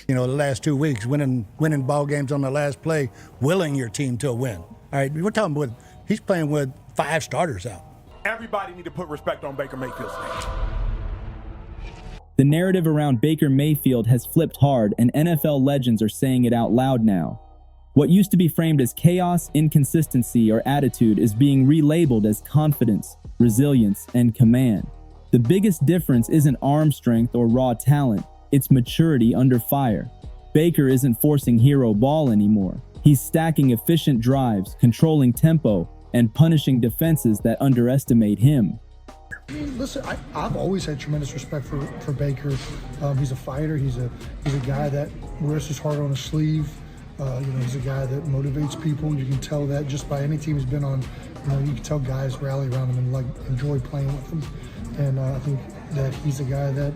The last 2 weeks, winning ball games on the last play, willing your team to a win. All right, we're talking about he's playing with 5 starters out. Everybody need to put respect on Baker Mayfield's name. The narrative around Baker Mayfield has flipped hard, and NFL legends are saying it out loud now. What used to be framed as chaos, inconsistency, or attitude is being relabeled as confidence, resilience, and command. The biggest difference isn't arm strength or raw talent, it's maturity under fire. Baker isn't forcing hero ball anymore. He's stacking efficient drives, controlling tempo, and punishing defenses that underestimate him. Listen, I've always had tremendous respect for Baker. He's a fighter. He's a guy that wears his heart on his sleeve. He's a guy that motivates people. You can tell that just by any team he's been on. You can tell guys rally around him and enjoy playing with him. And I think that he's a guy that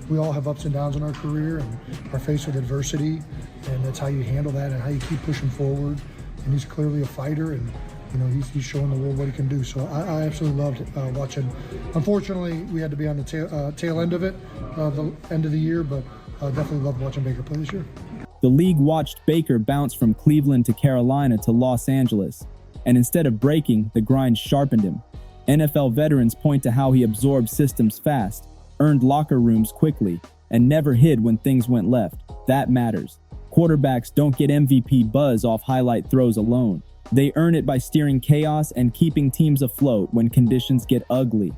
we all have ups and downs in our career and are faced with adversity, and that's how you handle that and how you keep pushing forward. And he's clearly a fighter, and he's showing the world what he can do. So I absolutely loved watching. Unfortunately, we had to be on the tail end of it, the end of the year, but definitely loved watching Baker play this year. The league watched Baker bounce from Cleveland to Carolina to Los Angeles, and instead of breaking, the grind sharpened him. NFL veterans point to how he absorbed systems fast, earned locker rooms quickly, and never hid when things went left. That matters. Quarterbacks don't get MVP buzz off highlight throws alone. They earn it by steering chaos and keeping teams afloat when conditions get ugly.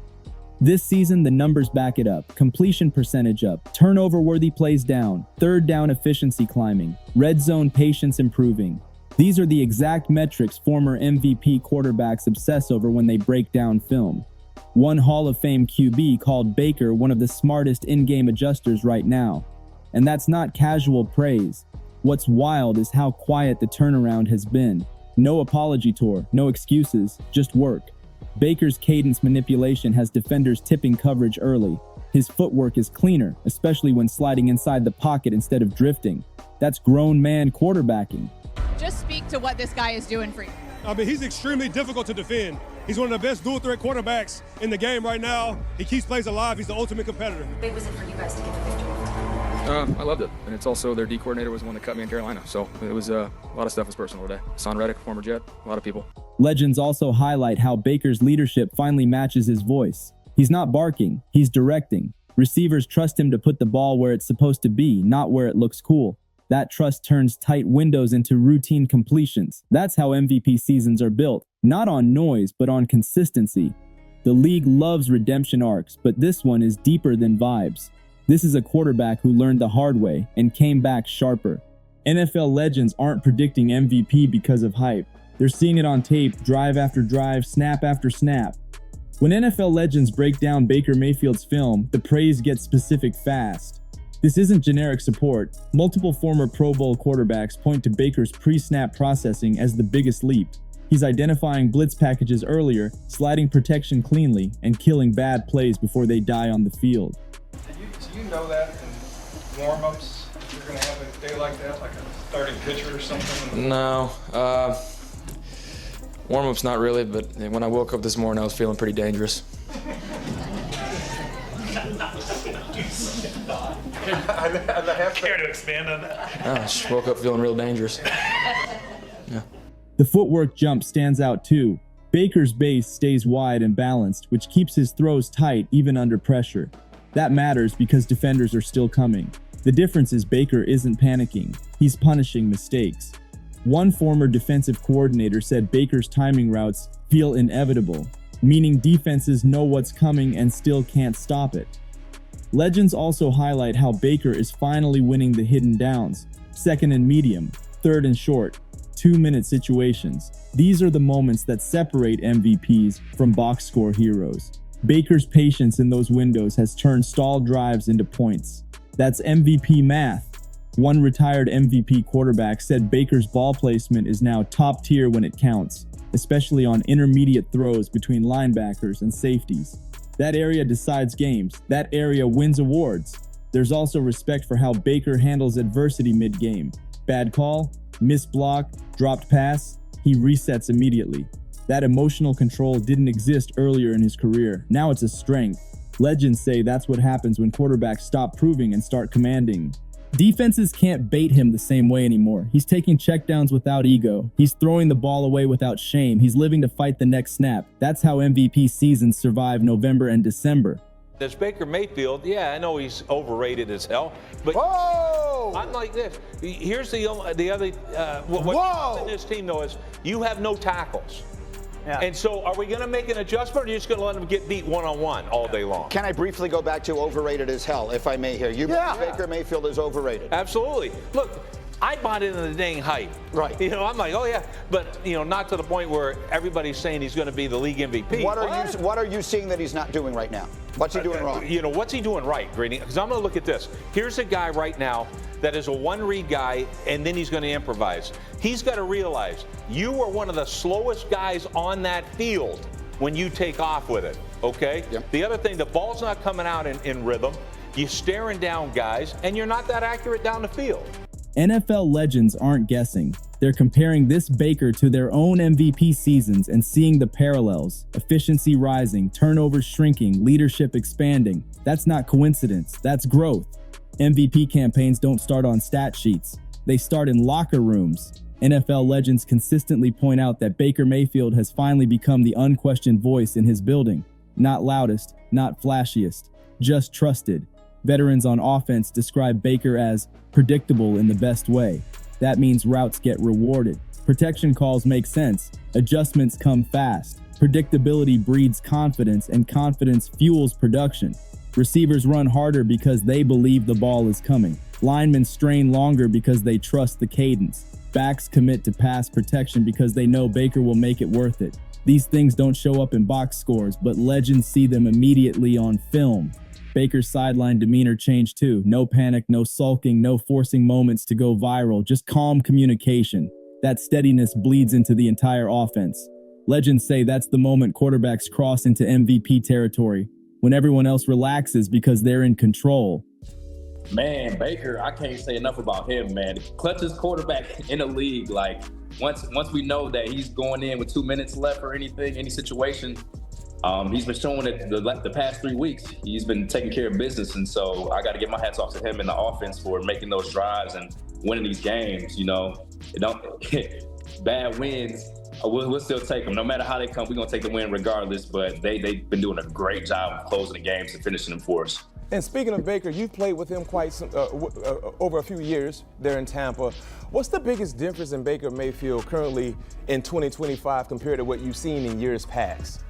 This season, the numbers back it up. Completion percentage up, turnover-worthy plays down, third down efficiency climbing, red zone patience improving. These are the exact metrics former MVP quarterbacks obsess over when they break down film. One Hall of Fame QB called Baker one of the smartest in-game adjusters right now. And that's not casual praise. What's wild is how quiet the turnaround has been. No apology tour, no excuses, just work. Baker's cadence manipulation has defenders tipping coverage early. His footwork is cleaner, especially when sliding inside the pocket instead of drifting. That's grown man quarterbacking. Just speak to what this guy is doing for you. He's extremely difficult to defend. He's one of the best dual-threat quarterbacks in the game right now. He keeps plays alive. He's the ultimate competitor. How big was it for you guys to get the victory? I loved it, and it's also their D coordinator was the one that cut me in Carolina, so it was a lot of stuff was personal today. Son Reddick, former Jet, a lot of people. Legends also highlight how Baker's leadership finally matches his voice. He's not barking, he's directing. Receivers trust him to put the ball where it's supposed to be, not where it looks cool. That trust turns tight windows into routine completions. That's how MVP seasons are built, not on noise, but on consistency. The league loves redemption arcs, but this one is deeper than vibes. This is a quarterback who learned the hard way and came back sharper. NFL legends aren't predicting MVP because of hype. They're seeing it on tape, drive after drive, snap after snap. When NFL legends break down Baker Mayfield's film, the praise gets specific fast. This isn't generic support. Multiple former Pro Bowl quarterbacks point to Baker's pre-snap processing as the biggest leap. He's identifying blitz packages earlier, sliding protection cleanly, and killing bad plays before they die on the field. Do you know that in warm-ups you're going to have a day like that, like a starting pitcher or something? No, warm-ups not really, but when I woke up this morning I was feeling pretty dangerous. Care to expand on that? I just woke up feeling real dangerous. Yeah. The footwork jump stands out too. Baker's base stays wide and balanced, which keeps his throws tight even under pressure. That matters because defenders are still coming. The difference is Baker isn't panicking. He's punishing mistakes. One former defensive coordinator said Baker's timing routes feel inevitable, meaning defenses know what's coming and still can't stop it. Legends also highlight how Baker is finally winning the hidden downs, second and medium, third and short, 2-minute situations. These are the moments that separate MVPs from box score heroes. Baker's patience in those windows has turned stalled drives into points. That's MVP math. One retired MVP quarterback said Baker's ball placement is now top tier when it counts, especially on intermediate throws between linebackers and safeties. That area decides games. That area wins awards. There's also respect for how Baker handles adversity mid-game. Bad call, missed block, dropped pass, he resets immediately. That emotional control didn't exist earlier in his career. Now it's a strength. Legends say that's what happens when quarterbacks stop proving and start commanding. Defenses can't bait him the same way anymore. He's taking checkdowns without ego. He's throwing the ball away without shame. He's living to fight the next snap. That's how MVP seasons survive November and December. There's Baker Mayfield. Yeah, I know he's overrated as hell, but I'm like this. Here's the other. What's in this team though is you have no tackles. Yeah. And so are we going to make an adjustment, or are you just going to let them get beat one-on-one all day long? Can I briefly go back to overrated as hell, if I may here? You believe Baker Mayfield is overrated? Absolutely. Look, I bought into the dang hype. Right. You know, I'm like, oh yeah, but not to the point where everybody's saying he's going to be the league MVP. What are you seeing that he's not doing right now? What's he doing wrong? What's he doing right, Greeny? Because I'm going to look at this. Here's a guy right now that is a one-read guy, and then he's going to improvise. He's got to realize you are one of the slowest guys on that field when you take off with it, okay? Yep. The other thing, the ball's not coming out in rhythm. You're staring down guys, and you're not that accurate down the field. NFL legends aren't guessing. They're comparing this Baker to their own MVP seasons and seeing the parallels. Efficiency rising, turnovers shrinking, leadership expanding. That's not coincidence, that's growth. MVP campaigns don't start on stat sheets. They start in locker rooms. NFL legends consistently point out that Baker Mayfield has finally become the unquestioned voice in his building. Not loudest, not flashiest, just trusted. Veterans on offense describe Baker as predictable in the best way. That means routes get rewarded. Protection calls make sense. Adjustments come fast. Predictability breeds confidence, and confidence fuels production. Receivers run harder because they believe the ball is coming. Linemen strain longer because they trust the cadence. Backs commit to pass protection because they know Baker will make it worth it. These things don't show up in box scores, but legends see them immediately on film. Baker's sideline demeanor changed too. No panic, no sulking, no forcing moments to go viral, just calm communication. That steadiness bleeds into the entire offense. Legends say that's the moment quarterbacks cross into MVP territory, when everyone else relaxes because they're in control. Man, Baker, I can't say enough about him, man. The clutchest quarterback in the league. Like, once we know that he's going in with 2 minutes left or anything, any situation, he's been showing it the past 3 weeks. He's been taking care of business, and so I got to give my hats off to him and the offense for making those drives and winning these games. Bad wins, we'll still take them. No matter how they come, we're going to take the win regardless, but they've been doing a great job of closing the games and finishing them for us. And speaking of Baker, you've played with him over a few years there in Tampa. What's the biggest difference in Baker Mayfield currently in 2025 compared to what you've seen in years past?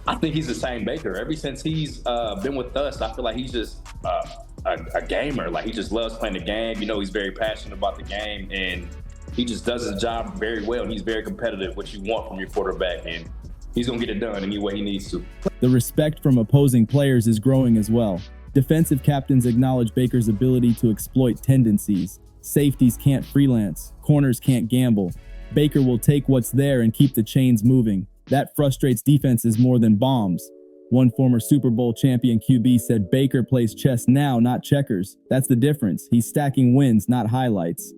I think he's the same Baker. Ever since he's been with us, I feel like he's just a gamer. Like, he just loves playing the game. He's very passionate about the game, and he just does his job very well. He's very competitive, what you want from your quarterback, and he's going to get it done any way he needs to. The respect from opposing players is growing as well. Defensive captains acknowledge Baker's ability to exploit tendencies. Safeties can't freelance. Corners can't gamble. Baker will take what's there and keep the chains moving. That frustrates defenses more than bombs. One former Super Bowl champion QB said Baker plays chess now, not checkers. That's the difference. He's stacking wins, not highlights.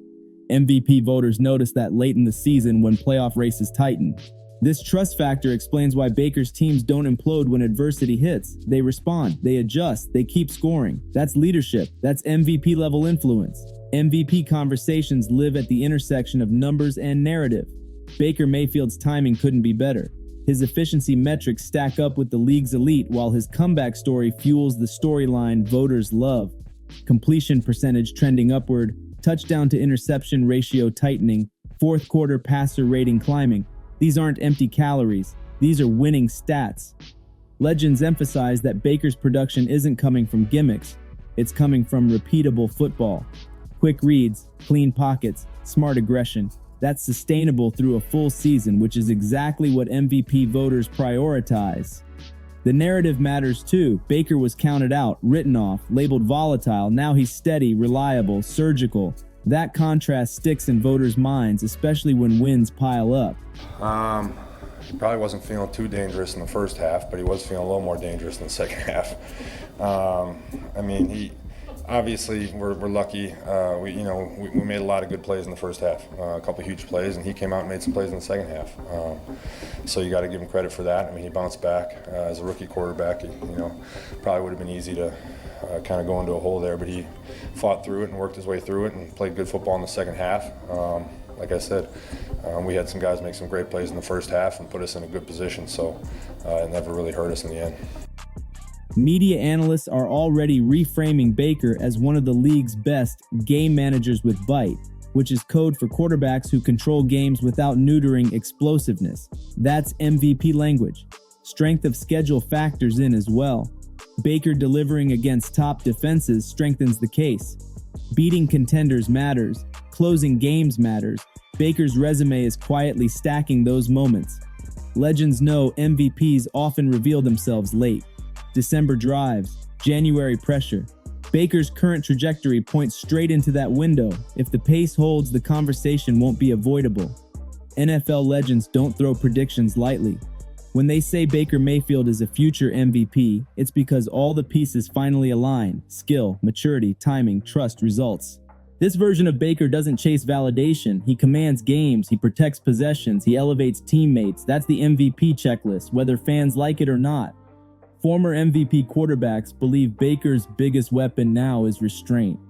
MVP voters noticed that late in the season when playoff races tighten. This trust factor explains why Baker's teams don't implode when adversity hits. They respond, they adjust, they keep scoring. That's leadership. That's MVP level influence. MVP conversations live at the intersection of numbers and narrative. Baker Mayfield's timing couldn't be better. His efficiency metrics stack up with the league's elite, while his comeback story fuels the storyline voters love. Completion percentage trending upward, touchdown to interception ratio tightening, fourth quarter passer rating climbing. These aren't empty calories. These are winning stats. Legends emphasize that Baker's production isn't coming from gimmicks. It's coming from repeatable football. Quick reads, clean pockets, smart aggression. That's sustainable through a full season, which is exactly what MVP voters prioritize. The narrative matters too. Baker was counted out, written off, labeled volatile. Now he's steady, reliable, surgical. That contrast sticks in voters' minds, especially when wins pile up. He probably wasn't feeling too dangerous in the first half, but he was feeling a little more dangerous in the second half. Obviously, we're lucky. We made a lot of good plays in the first half, a couple of huge plays, and he came out and made some plays in the second half. So you got to give him credit for that. I mean, he bounced back as a rookie quarterback. Probably would have been easy to kind of go into a hole there, but he fought through it and worked his way through it and played good football in the second half. Like I said, we had some guys make some great plays in the first half and put us in a good position, so it never really hurt us in the end. Media analysts are already reframing Baker as one of the league's best game managers with bite, which is code for quarterbacks who control games without neutering explosiveness. That's MVP language. Strength of schedule factors in as well. Baker delivering against top defenses strengthens the case. Beating contenders matters. Closing games matters. Baker's resume is quietly stacking those moments. Legends know MVPs often reveal themselves late. December drives, January pressure. Baker's current trajectory points straight into that window. If the pace holds, the conversation won't be avoidable. NFL legends don't throw predictions lightly. When they say Baker Mayfield is a future MVP, it's because all the pieces finally align: skill, maturity, timing, trust, results. This version of Baker doesn't chase validation. He commands games, he protects possessions, he elevates teammates. That's the MVP checklist, whether fans like it or not. Former MVP quarterbacks believe Baker's biggest weapon now is restraint.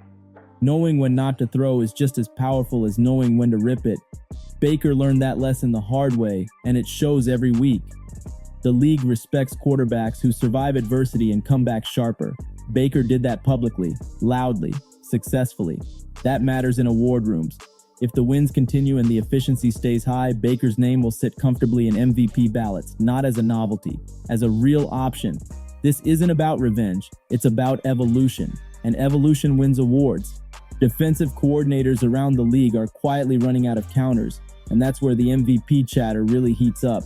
Knowing when not to throw is just as powerful as knowing when to rip it. Baker learned that lesson the hard way, and it shows every week. The league respects quarterbacks who survive adversity and come back sharper. Baker did that publicly, loudly, successfully. That matters in award rooms. If the wins continue and the efficiency stays high, Baker's name will sit comfortably in MVP ballots, not as a novelty, as a real option. This isn't about revenge, it's about evolution, and evolution wins awards. Defensive coordinators around the league are quietly running out of counters, and that's where the MVP chatter really heats up.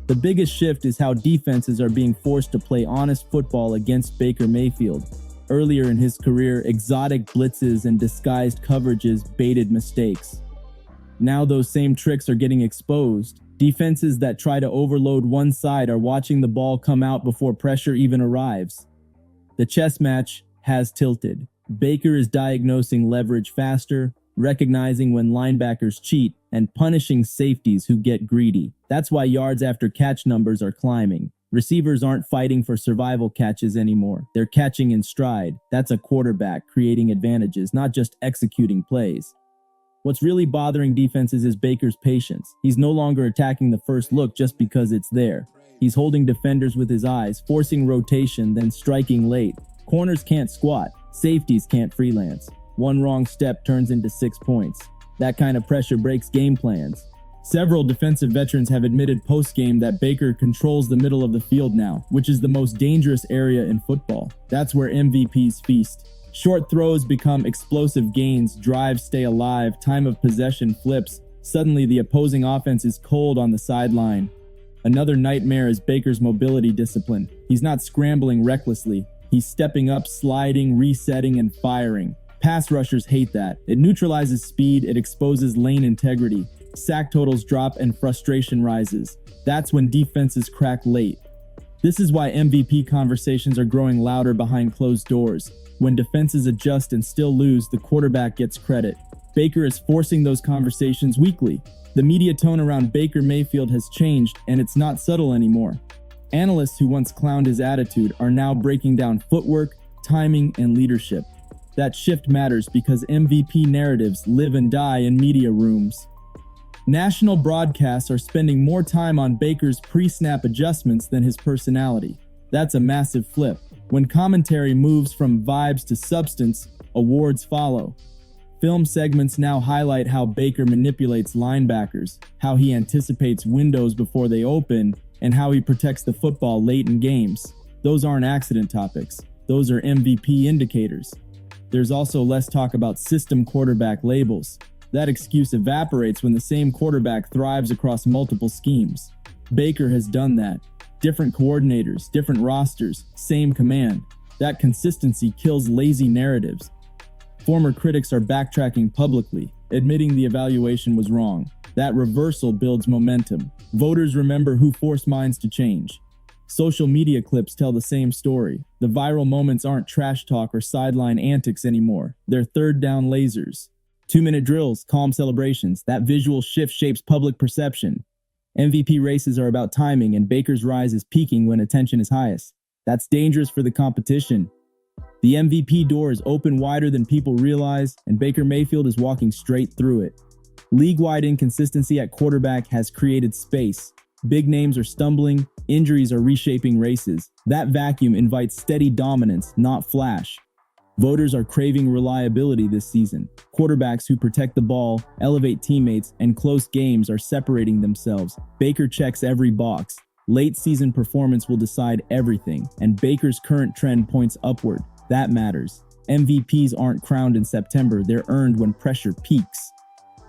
The biggest shift is how defenses are being forced to play honest football against Baker Mayfield. Earlier in his career, exotic blitzes and disguised coverages baited mistakes. Now those same tricks are getting exposed. Defenses that try to overload one side are watching the ball come out before pressure even arrives. The chess match has tilted. Baker is diagnosing leverage faster, recognizing when linebackers cheat, and punishing safeties who get greedy. That's why yards after catch numbers are climbing. Receivers aren't fighting for survival catches anymore. They're catching in stride. That's a quarterback creating advantages, not just executing plays. What's really bothering defenses is Baker's patience. He's no longer attacking the first look just because it's there. He's holding defenders with his eyes, forcing rotation, then striking late. Corners can't squat. Safeties can't freelance. One wrong step turns into 6 points. That kind of pressure breaks game plans. Several defensive veterans have admitted post-game that Baker controls the middle of the field now, which is the most dangerous area in football. That's where MVPs feast. Short throws become explosive gains, drives stay alive, time of possession flips. Suddenly the opposing offense is cold on the sideline. Another nightmare is Baker's mobility discipline. He's not scrambling recklessly. He's stepping up, sliding, resetting, and firing. Pass rushers hate that. It neutralizes speed, it exposes lane integrity. Sack totals drop and frustration rises. That's when defenses crack late. This is why MVP conversations are growing louder behind closed doors. When defenses adjust and still lose, the quarterback gets credit. Baker is forcing those conversations weekly. The media tone around Baker Mayfield has changed, and it's not subtle anymore. Analysts who once clowned his attitude are now breaking down footwork, timing, and leadership. That shift matters because MVP narratives live and die in media rooms. National broadcasts are spending more time on Baker's pre-snap adjustments than his personality. That's a massive flip. When commentary moves from vibes to substance, awards follow. Film segments now highlight how Baker manipulates linebackers, how he anticipates windows before they open, and how he protects the football late in games. Those aren't accident topics. Those are MVP indicators. There's also less talk about system quarterback labels. That excuse evaporates when the same quarterback thrives across multiple schemes. Baker has done that. Different coordinators, different rosters, same command. That consistency kills lazy narratives. Former critics are backtracking publicly, admitting the evaluation was wrong. That reversal builds momentum. Voters remember who forced minds to change. Social media clips tell the same story. The viral moments aren't trash talk or sideline antics anymore. They're third down lasers. 2-minute drills, calm celebrations. That visual shift shapes public perception. MVP races are about timing, and Baker's rise is peaking when attention is highest. That's dangerous for the competition. The MVP door is open wider than people realize, and Baker Mayfield is walking straight through it. League-wide inconsistency at quarterback has created space. Big names are stumbling, injuries are reshaping races. That vacuum invites steady dominance, not flash. Voters are craving reliability this season. Quarterbacks who protect the ball, elevate teammates, and close games are separating themselves. Baker checks every box. Late season performance will decide everything, and Baker's current trend points upward. That matters. MVPs aren't crowned in September, they're earned when pressure peaks.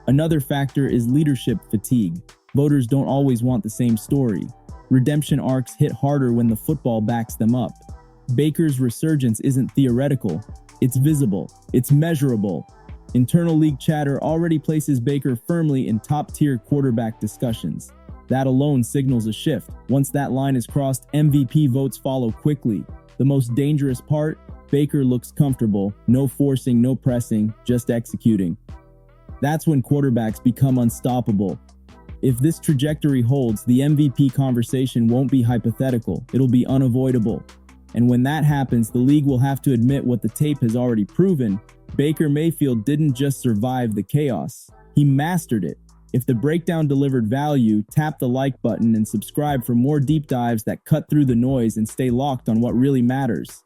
Another factor is leadership fatigue. Voters don't always want the same story. Redemption arcs hit harder when the football backs them up. Baker's resurgence isn't theoretical, it's visible, it's measurable. Internal league chatter already places Baker firmly in top-tier quarterback discussions. That alone signals a shift. Once that line is crossed, MVP votes follow quickly. The most dangerous part? Baker looks comfortable, no forcing, no pressing, just executing. That's when quarterbacks become unstoppable. If this trajectory holds, the MVP conversation won't be hypothetical, it'll be unavoidable. And when that happens, the league will have to admit what the tape has already proven. Baker Mayfield didn't just survive the chaos, he mastered it. If the breakdown delivered value, tap the like button and subscribe for more deep dives that cut through the noise and stay locked on what really matters.